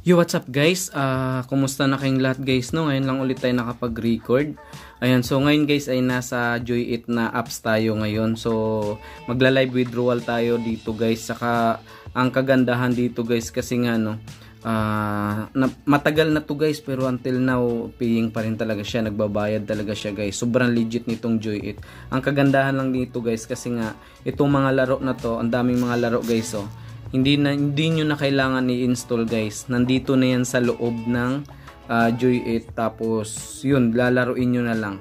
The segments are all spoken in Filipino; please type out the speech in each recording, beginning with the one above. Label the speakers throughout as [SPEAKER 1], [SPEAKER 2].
[SPEAKER 1] Yo, what's up guys? Kumusta na kayong lahat guys, no? Ngayon lang ulit tayo nakapag-record. Ayan, so ngayon guys ay nasa Joy8 na apps tayo ngayon. So, magla-live withdrawal tayo dito guys. Saka, ang kagandahan dito guys kasi nga no, matagal na to guys pero until now, paying pa rin talaga siya. Nagbabayad talaga siya guys. Sobrang legit nitong Joy8. Ang kagandahan lang dito guys kasi nga, itong mga laro na to, ang daming mga laro guys oh. Hindi nyo na kailangan i-install guys. Nandito na yan sa loob ng Joy8. Tapos yun, lalaruin nyo na lang.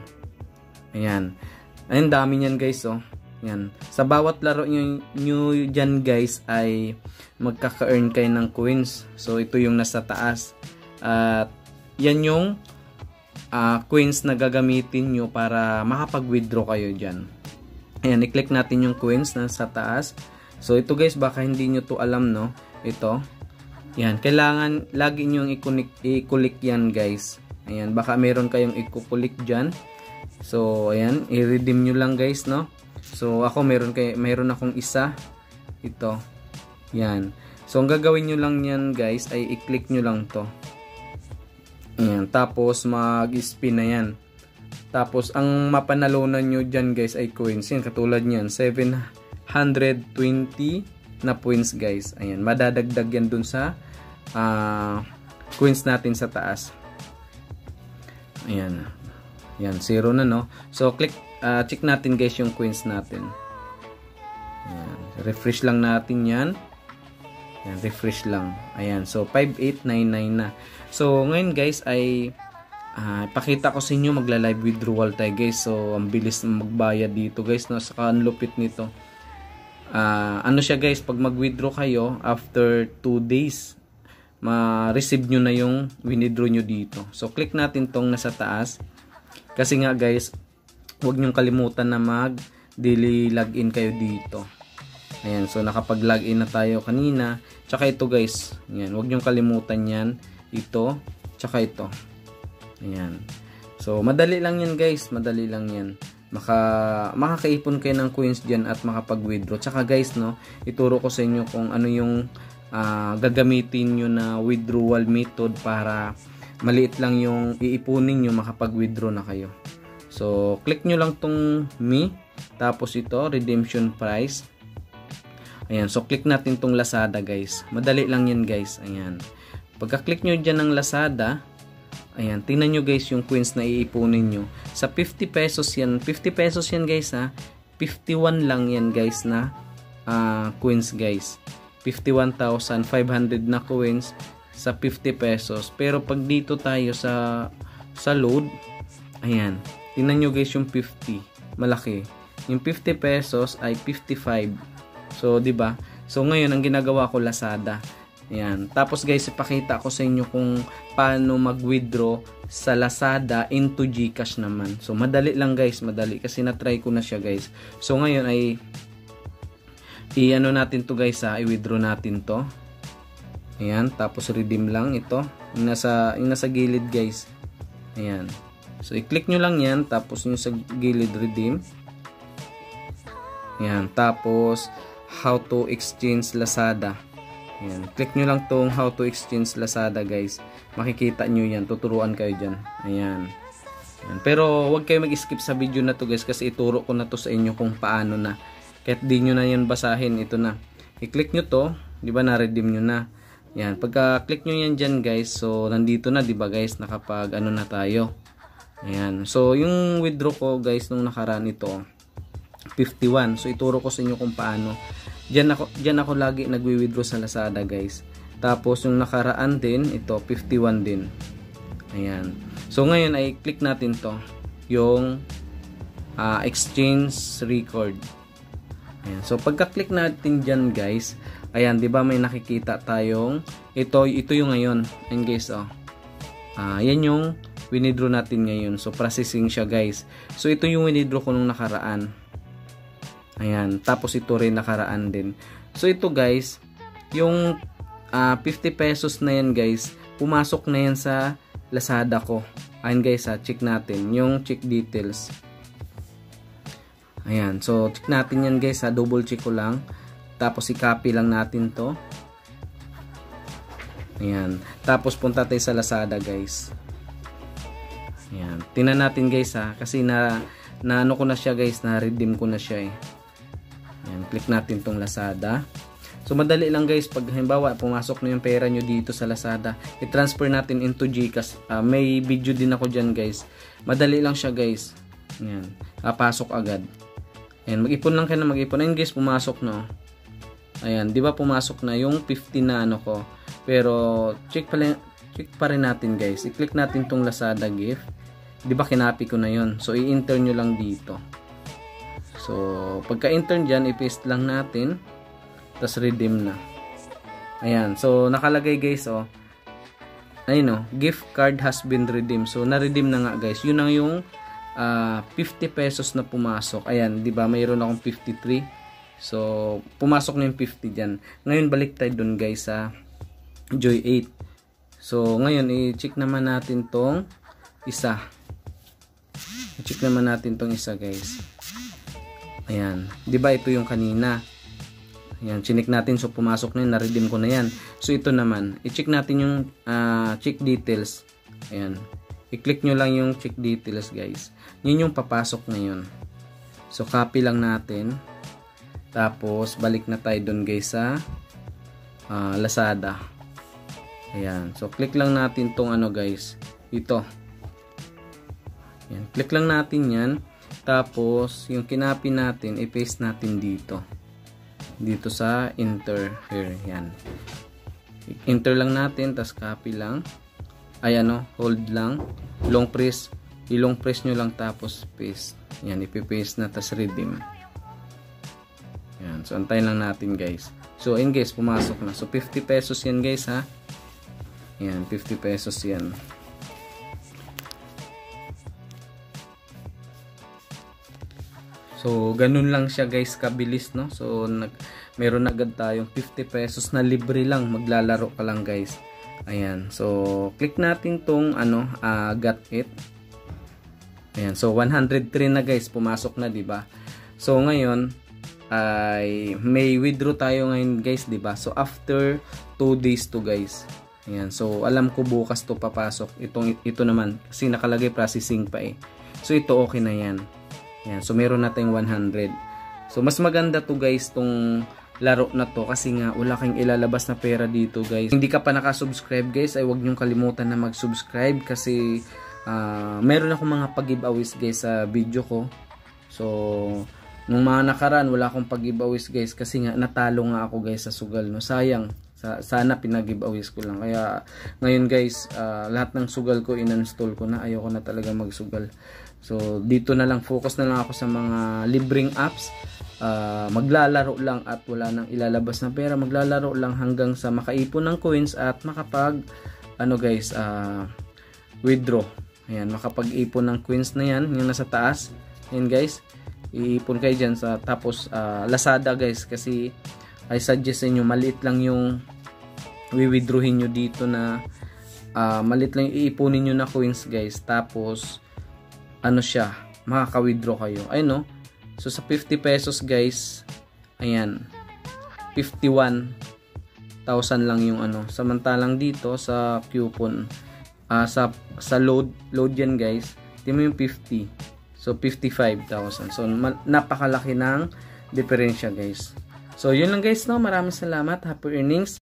[SPEAKER 1] Ayan. Ayan, dami nyan guys oh. Ayan. Sa bawat laro nyo dyan guys ay magkaka-earn kayo ng coins. So ito yung nasa taas. At yan yung coins na gagamitin nyo para makapag-withdraw kayo dyan. Ayan, i-click natin yung coins na sa taas. So ito guys, baka hindi nyo to alam no. Ito. Yan, kailangan lagi nyo i-click yan guys. Ayan, baka meron kayong i-click dyan. So ayan, i-redeem nyo lang guys no. So ako meron akong isa. Ito. Yan. So ang gagawin nyo lang yan guys ay i-click nyo lang to. Ayan, tapos mag-spin na yan. Tapos ang mapanalunan nyo dyan guys ay coins. Yan, katulad nyan, 720 na points guys. Ayan, madadagdag yan dun sa coins natin sa taas. Ayan. Ayan, 0 na no. So check natin guys yung coins natin. Ayan, refresh lang natin yan. Ayan, refresh lang. Ayan, so 5899 na. So ngayon guys ay pakita ko sa inyo, magla-live withdrawal tayo guys. So ang bilis magbayad dito guys no. Saka ang lupit nito. Ano siya guys, pag mag-withdraw kayo after 2 days ma-receive nyo na yung withdraw nyo dito. So click natin tong nasa taas kasi nga guys, huwag nyo kalimutan na mag daily login kayo dito. Ayan, so nakapag-login na tayo kanina. Tsaka ito guys, ayan, huwag nyo kalimutan yan, ito, tsaka ito. Ayan, so madali lang yan guys, madali lang yan. Makakaipon kayo ng coins dyan at makapag-withdraw. Tsaka guys no, ituro ko sa inyo kung ano yung gagamitin nyo na withdrawal method para maliit lang yung iipunin nyo, makapag-withdraw na kayo. So click nyo lang tong me, tapos ito redemption price. Ayan, so click natin tong Lazada guys. Madali lang yan guys. Ayan, pagka-click nyo dyan ng Lazada, ayan, tingnan nyo guys yung coins na iipunin nyo. Sa 50 pesos yan. 50 pesos yan guys ha. 51 lang yan guys na coins guys. 51,500 na coins sa 50 pesos. Pero pag dito tayo sa load, ayan, tingnan nyo guys yung 50. Malaki. Yung 50 pesos ay 55. So, diba? So, ngayon, ang ginagawa ko, Lazada. Ayan. Tapos guys, ipakita ko sa inyo kung paano mag-withdraw sa Lazada into GCash naman. So madali lang guys, madali kasi na-try ko na siya guys. So ngayon ay i-ano natin to guys ha, i-withdraw natin to. Ayan, tapos redeem lang ito. Yung nasa gilid guys. Ayan. So i-click nyo lang yan, tapos yung sa gilid redeem. Ayan, tapos how to exchange Lazada. Ayan. Click nyo lang tong how to exchange Lazada guys. Makikita nyo yan. Tuturuan kayo dyan. Ayan. Ayan. Pero huwag kayo mag-skip sa video na to guys kasi ituro ko na to sa inyo kung paano na. Kahit di nyo na yan basahin, ito na. I-click nyo to. Diba na-redeem nyo na. Ayan. Pagka-click nyo yan dyan guys, so nandito na diba guys, nakapag ano na tayo. Ayan. So yung withdraw ko guys nung nakaraan ito, 51. So ituro ko sa inyo kung paano. Diyan ako lagi nagwi-withdraw sa Lazada guys. Tapos yung nakaraan din, ito 51 din. Ayan. So ngayon ay click natin to, yung exchange record. Ayan. So pagka-click natin diyan guys, ayan, 'di ba may nakikita tayong ito yung ngayon. Ayan guys, oh. Yan yung withdraw natin ngayon. So processing siya guys. So ito yung withdraw ko nung nakaraan. Ayan, tapos ito rin nakaraan din. So ito guys, yung 50 pesos na yan guys, pumasok na yan sa Lazada ko. Ayan guys ha, check natin yung check details. Ayan, so check natin yan guys ha, double check ko lang. Tapos i-copy lang natin to. Ayan. Tapos punta tayo sa Lazada guys. Ayan. Tingnan natin guys ha. Kasi na ano ko na siya guys. Na-redeem ko na siya eh. Ayan. Click natin tong Lazada. So madali lang guys. Pag halimbawa pumasok na yung pera nyo dito sa Lazada. I-transfer natin into GCash. May video din ako dyan guys. Madali lang siya guys. Ayan. Pasok agad. Ayan. Mag-ipon lang kayo na mag-ipon. Ayan guys. Pumasok na. Ayan. Diba pumasok na yung 50 na ano ko. Pero check pa rin natin guys. I-click natin tong Lazada gift. 'Di ba kinapi ko na 'yon. So i-enter nyo lang dito. So pagka-enter diyan, i-paste lang natin. Tapos redeem na. Ayan. So nakalagay guys oh. Ayun oh, gift card has been redeemed. So na-redeem na nga guys. Yun ang yung 50 pesos na pumasok. Ayan, 'di ba? Mayroon akong 53. So pumasok na yung 50 diyan. Ngayon balik tayo dun guys sa Joy 8. So, ngayon, i-check naman natin tong isa. I-check naman natin tong isa, guys. Ayan. Diba ito yung kanina? Ayan, chinik natin. So, pumasok na yun. Na-redeem ko na yan. So, ito naman. I-check natin yung check details. Ayan. I-click nyo lang yung check details, guys. Yun yung papasok ngayon. So, copy lang natin. Tapos, balik na tayo dun, guys, sa Lazada. Ayan. So, click lang natin tong ano guys. Ito. Ayan. Click lang natin yan. Tapos, yung kinapi natin, i-paste natin dito. Dito sa enter. Here. Ayan. Enter lang natin. Tapos, copy lang. Ayan o. Hold lang. Long press. I-long press nyo lang. Tapos, paste. Ayan. Ipi-paste na. Tapos, redeem. Ayan. So, antayin lang natin guys. So, ayan guys. Pumasok na. So, 50 pesos yan guys ha. Yan, 50 pesos yan. So, ganun lang siya guys, kabilis, no? So, meron agad tayong 50 pesos na libre lang. Maglalaro ka lang guys. Ayan. So, click natin tong, got it. Ayan. So, 103 na guys. Pumasok na, diba? So, ngayon, ay may withdraw tayo ngayon guys, diba? So, after 2 days to guys. Ayan. So, alam ko bukas to papasok. Ito naman. Kasi nakalagay processing pa eh. So, ito okay na yan. Ayan. So, meron na tayong 100. So, mas maganda to guys, tong laro na to. Kasi nga, wala kang ilalabas na pera dito guys. Hindi ka pa nakasubscribe guys, ay huwag niyong kalimutan na mag-subscribe. Kasi, meron akong mga pag-giveaways guys sa video ko. So, nung mga nakaraan, wala akong pag-giveaways guys. Kasi nga, natalo nga ako guys sa sugal. No? Sayang. Sana pinag-giveaways ko lang. Kaya ngayon guys, lahat ng sugal ko in-install ko na. Ayoko na talaga magsugal. So dito na lang, focus na lang ako sa mga libreng apps. Maglalaro lang at wala nang ilalabas na pera. Maglalaro lang hanggang sa makaipon ng coins at makapag withdraw. Ayan, makapag-ipon ng coins na yan, yung nasa taas. Ayan guys, iipon kayo dyan sa tapos Lazada guys, kasi I suggest inyo, maliit lang yung withdrawin nyo dito na maliit lang yung iipunin nyo na coins guys. Tapos ano siya, makaka-withdraw kayo. Ayun no. So sa 50 pesos guys, ayan, 51,000 lang yung ano. Samantalang dito sa coupon, sa load yan guys, di mo yung 50. So 55,000. So napakalaki ng diferensya guys. So, yun lang guys, no? Maraming salamat. Happy earnings.